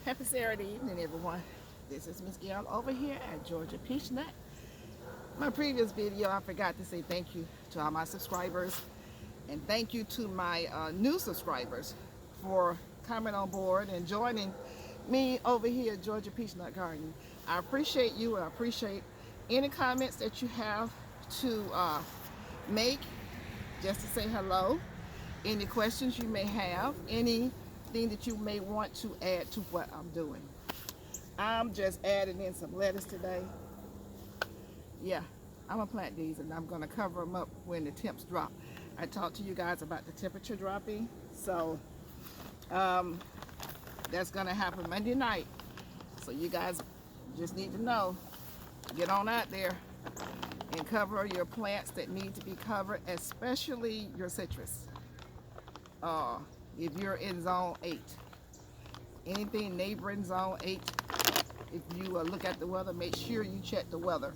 Happy Saturday evening, everyone. This is Miss Gail over here at Georgia Peachnut. My previous video, I forgot to say thank you to all my subscribers and thank you to my new subscribers for coming on board and joining me over here at Georgia Peachnut Garden. I appreciate you and I appreciate any comments that you have to make just to say hello, any questions you may have, anything that you may want to add to what I'm doing. I'm just adding in some lettuce today. Yeah, I'm gonna plant these and I'm gonna cover them up when the temps drop. I talked to you guys about the temperature dropping, so that's gonna happen Monday night. So you guys just need to know, get on out there and cover your plants that need to be covered, especially your citrus. If you're in zone 8, anything neighboring zone 8, if you look at the weather, make sure you check the weather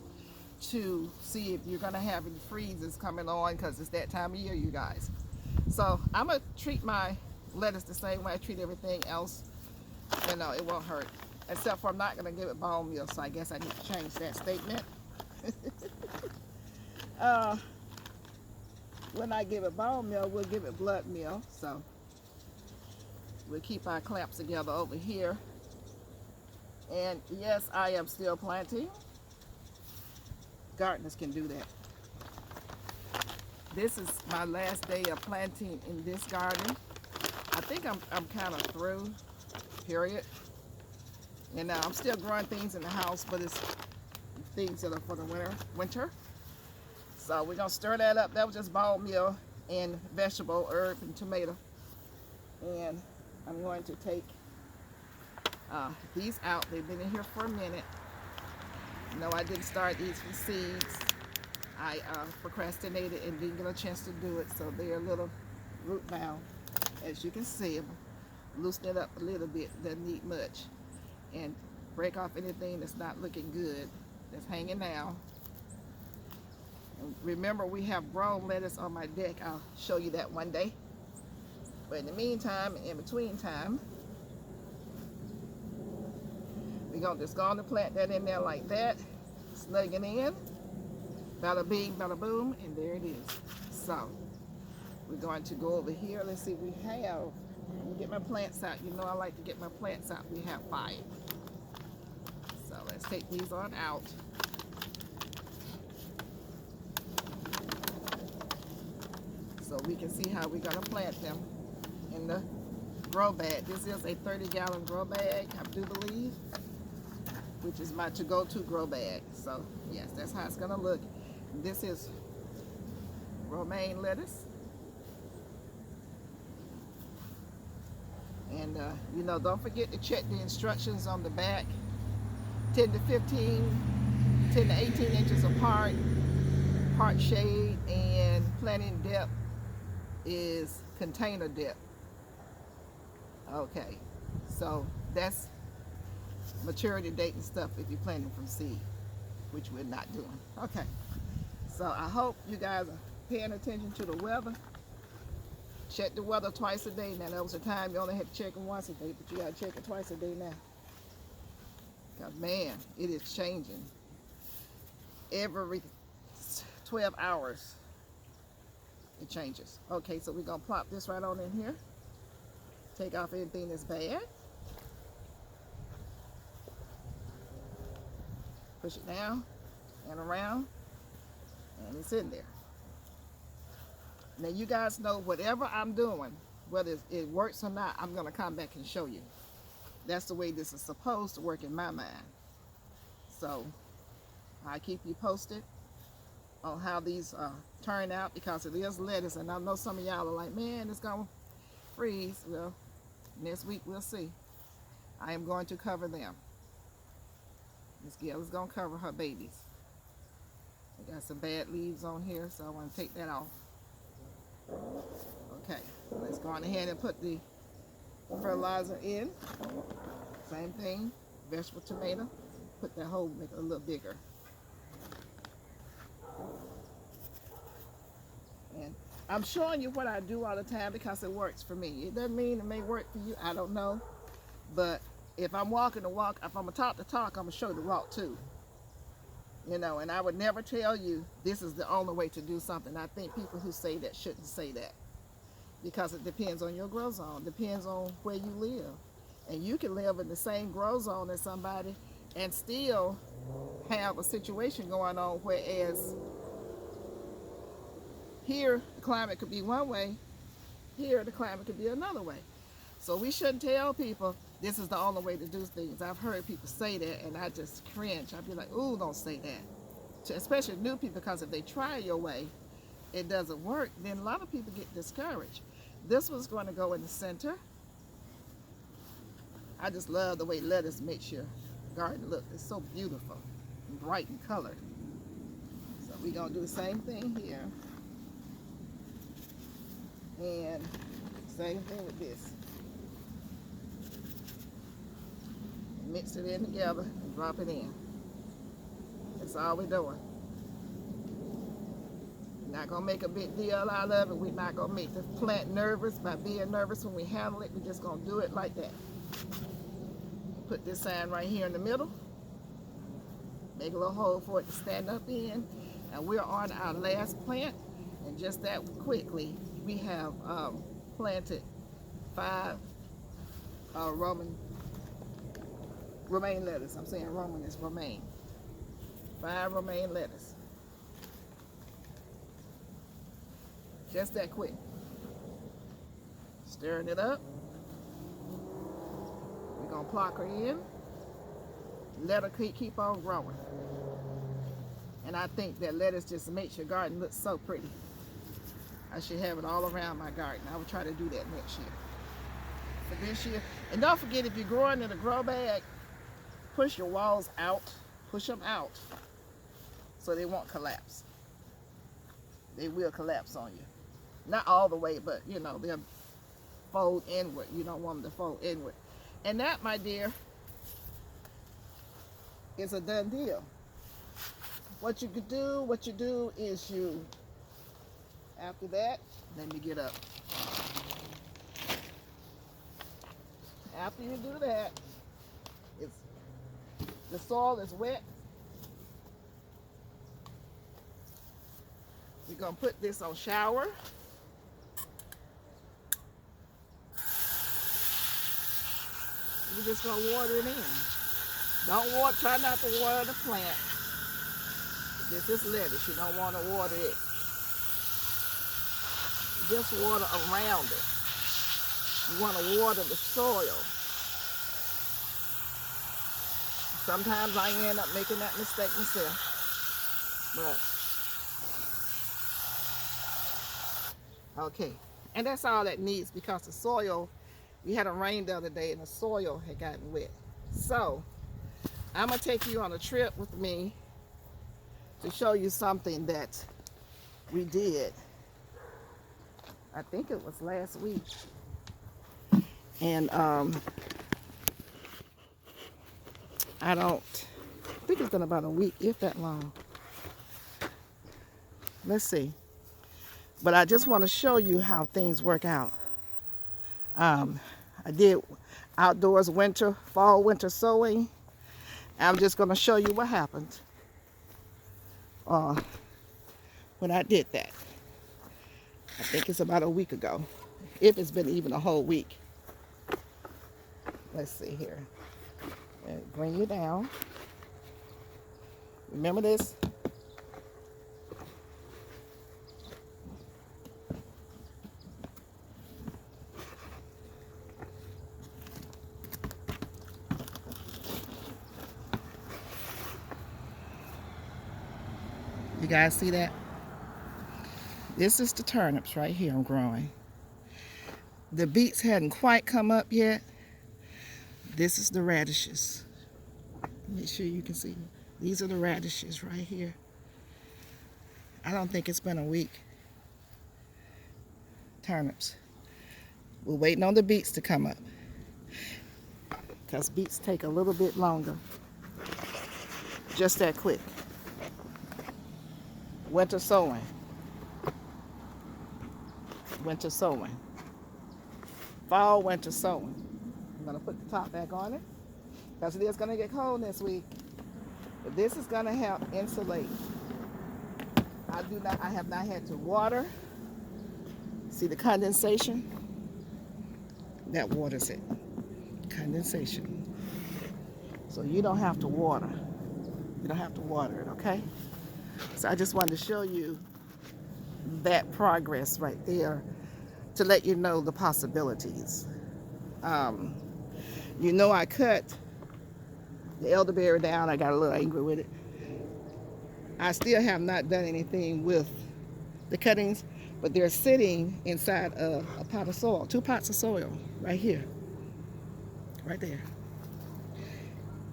to see if you're gonna have any freezes coming on, because it's that time of year, you guys. So I'm gonna treat my lettuce the same way I treat everything else. You know, it won't hurt, except for I'm not gonna give it bone meal, so I guess I need to change that statement. When I give it bone meal, we'll give it blood meal. So we'll keep our clamps together over here. And yes, I am still planting. Gardeners can do that. This is my last day of planting in this garden. I think I'm kind of through, period. And I'm still growing things in the house, but it's things that are for the winter. So we're gonna stir that up. That was just bone meal and vegetable, herb, and tomato. And I'm going to take these out. They've been in here for a minute. No, I didn't start these from seeds. I procrastinated and didn't get a chance to do it, so they're a little root bound. As you can see, loosen it up a little bit, doesn't need much. And break off anything that's not looking good, that's hanging down. And remember, we have grown lettuce on my deck. I'll show you that one day. But in the meantime, in between time, we're gonna just go on and plant that in there like that, snug it in, bada bing, bada boom, and there it is. So we're going to go over here. Let's see, we have, let me get my plants out. You know I like to get my plants out. We have 5. So let's take these on out. So we can see how we're gonna plant them in the grow bag. This is a 30-gallon grow bag, I do believe, which is my to-go-to grow bag. So yes, that's how it's gonna look. This is romaine lettuce. And you know, don't forget to check the instructions on the back. 10 to 15, 10 to 18 inches apart, part shade, and planting depth is container depth. Okay, so that's maturity date and stuff if you're planting from seed, which we're not doing. Okay, so I hope you guys are paying attention to the weather. Check the weather twice a day. Now, there was a time you only had to check it once a day, but you got to check it twice a day now. Because, man, it is changing. Every 12 hours, it changes. Okay, so we're going to plop this right on in here. Take off anything that's bad. Push it down and around, and it's in there. Now you guys know whatever I'm doing, whether it works or not, I'm going to come back and show you. That's the way this is supposed to work in my mind. So I keep you posted on how these turn out, because it is lettuce, and I know some of y'all are like, man, it's going to freeze. Well, next week we'll see. I am going to cover them. Miss Gail is going to cover her babies. I got some bad leaves on here, so I want to take that off. Okay, let's go on ahead and put the fertilizer in. Same thing, vegetable tomato. Put that hole, make it a little bigger. And I'm showing you what I do all the time because it works for me. It doesn't mean it may work for you, I don't know. But if I'm walking the walk, if I'm gonna talk the talk, I'm gonna show the walk too. You know, and I would never tell you this is the only way to do something. I think people who say that shouldn't say that, because it depends on your grow zone, depends on where you live. And you can live in the same grow zone as somebody and still have a situation going on, whereas here the climate could be one way, here the climate could be another way. So we shouldn't tell people this is the only way to do things. I've heard people say that and I just cringe. I'd be like, ooh, don't say that. Especially new people, because if they try your way, it doesn't work, then a lot of people get discouraged. This one's going to go in the center. I just love the way lettuce makes your garden look. It's so beautiful and bright in color. So we're going to do the same thing here. And same thing with this. Mix it in together and drop it in. That's all we're doing. We're not going to make a big deal out of it. We're not going to make the plant nervous by being nervous when we handle it. We're just going to do it like that. Put this sign right here in the middle. Make a little hole for it to stand up in. And we're on our last plant. And just that quickly, we have planted 5 romaine lettuce. I'm saying Roman is romaine. 5 romaine lettuce. Just that quick. Stirring it up. We're going to pluck her in. Let her keep on growing. And I think that lettuce just makes your garden look so pretty. I should have it all around my garden. I will try to do that next year. For this year. And don't forget, if you're growing in a grow bag, push your walls out. Push them out so they won't collapse. They will collapse on you. Not all the way, but you know, they'll fold inward. You don't want them to fold inward. And that, my dear, is a done deal. What you do is you, after that, let me get up. After you do that, the soil is wet. We're going to put this on shower. We're just going to water it in. Try not to water the plant. This is lettuce. You don't want to water it. Just water around it. You want to water the soil. Sometimes I end up making that mistake myself. But, okay. And that's all that needs, because the soil, we had a rain the other day and the soil had gotten wet. So, I'm going to take you on a trip with me to show you something that we did. I think it was last week. And I think it's been about a week, if that long. Let's see. But I just want to show you how things work out. I did outdoors fall winter sowing. I'm just going to show you what happened when I did that. I think it's about a week ago, if it's been even a whole week. Let's see here. Bring you down. Remember this? You guys see that? This is the turnips right here I'm growing. The beets hadn't quite come up yet. This is the radishes. Make sure you can see. These are the radishes right here. I don't think it's been a week. Turnips. We're waiting on the beets to come up, because beets take a little bit longer. Just that quick. Winter sowing. Winter sowing. Fall winter sowing. I'm going to put the top back on it. because it is going to get cold next week. But this is going to help insulate. I have not had to water. See the condensation? That waters it. Condensation. So you don't have to water. You don't have to water it, okay? So I just wanted to show you that progress right there to let you know the possibilities. You know, I cut the elderberry down. I got a little angry with it. I still have not done anything with the cuttings, but they're sitting inside a pot of soil, 2 pots of soil right here, right there.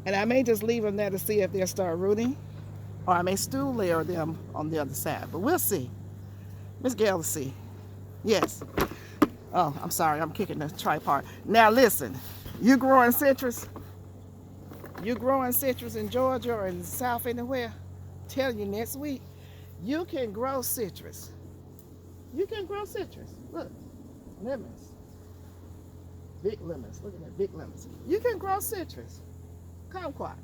And I may just leave them there to see if they'll start rooting, or I may still layer them on the other side, but we'll see. Miss Gail will see. Yes. Oh, I'm sorry, I'm kicking the tripod. Now listen, you growing citrus? You growing citrus in Georgia or in the South anywhere? Tell you next week, you can grow citrus. You can grow citrus. Look, lemons. Big lemons. Look at that, big lemons. You can grow citrus. Kumquat.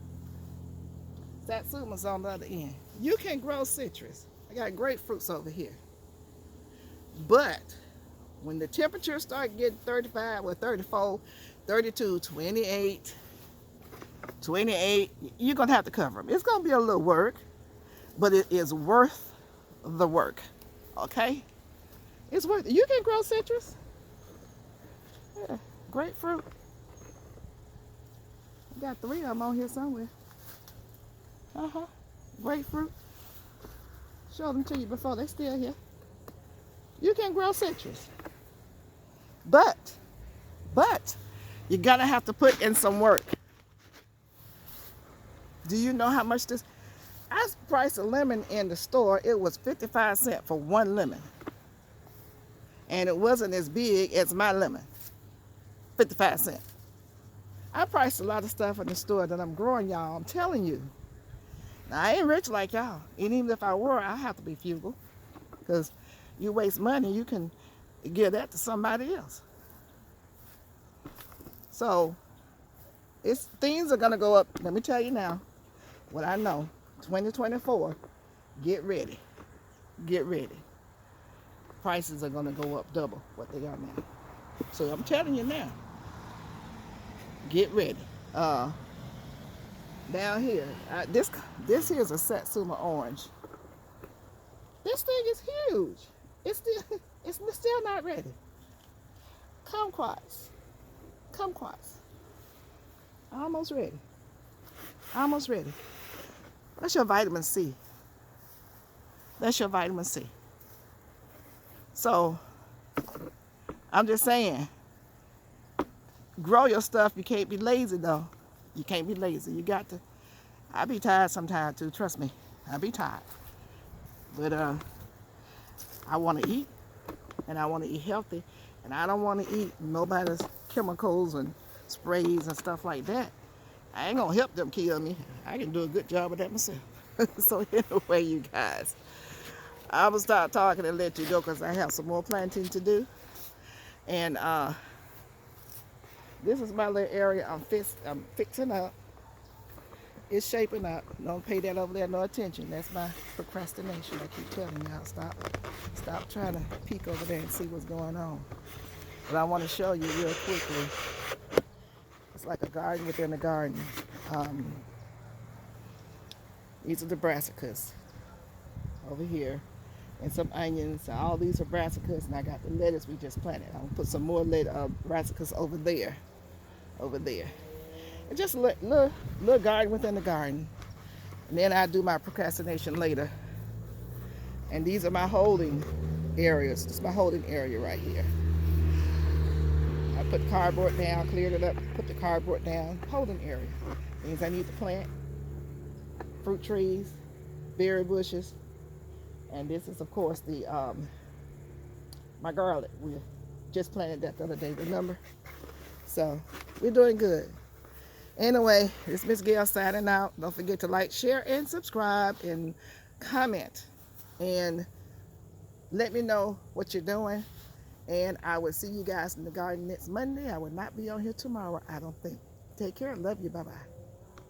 Satsuma's on the other end. You can grow citrus. I got grapefruits over here. But when the temperatures start getting 35 or 34, 32, 28, you're going to have to cover them. It's going to be a little work, but it is worth the work. Okay? It's worth it. You can grow citrus. Yeah, grapefruit. I got 3 of them on here somewhere. Grapefruit. Showed them to you before. They still here. You can grow citrus. But you gotta have to put in some work. Do you know how much this? I priced a lemon in the store. It was 55 cents for 1 lemon. And it wasn't as big as my lemon. 55 cents. I priced a lot of stuff in the store that I'm growing, y'all. I'm telling you. Now, I ain't rich like y'all. And even if I were, I have to be frugal. Because you waste money, you can give that to somebody else. So, things are going to go up. Let me tell you now what I know. 2024, get ready. Get ready. Prices are going to go up double what they are now. So, I'm telling you now. Get ready. Down here, this here is a Satsuma orange. This thing is huge. It's still not ready. Kumquats. Almost ready. Almost ready. That's your vitamin C. That's your vitamin C. So, I'm just saying, grow your stuff. You can't be lazy, though. You can't be lazy. You got to. I be tired sometimes, too. Trust me. I be tired. But I want to eat, and I want to eat healthy, and I don't want to eat nobody's chemicals and sprays and stuff like that. I ain't going to help them kill me. I can do a good job of that myself. So anyway, you guys, I will start talking and let you go because I have some more planting to do. And this is my little area I'm fixing up. It's shaping up. Don't pay that over there no attention. That's my procrastination. I keep telling y'all, stop trying to peek over there and see what's going on. But I want to show you real quickly. It's like a garden within a garden. These are the brassicas over here. And some onions. All these are brassicas, and I got the lettuce we just planted. I'm gonna put some more brassicas over there. And just a little garden within the garden. And then I do my procrastination later. And these are my holding areas. This is my holding area right here. I put cardboard down, cleared it up, put the cardboard down. Holding area. Things I need to plant. Fruit trees, berry bushes. And this is, of course, the my garlic. We just planted that the other day, remember? So, we're doing good. Anyway, it's Miss Gail signing out. Don't forget to like, share, and subscribe, and comment. And let me know what you're doing. And I will see you guys in the garden next Monday. I will not be on here tomorrow, I don't think. Take care. Love you. Bye-bye.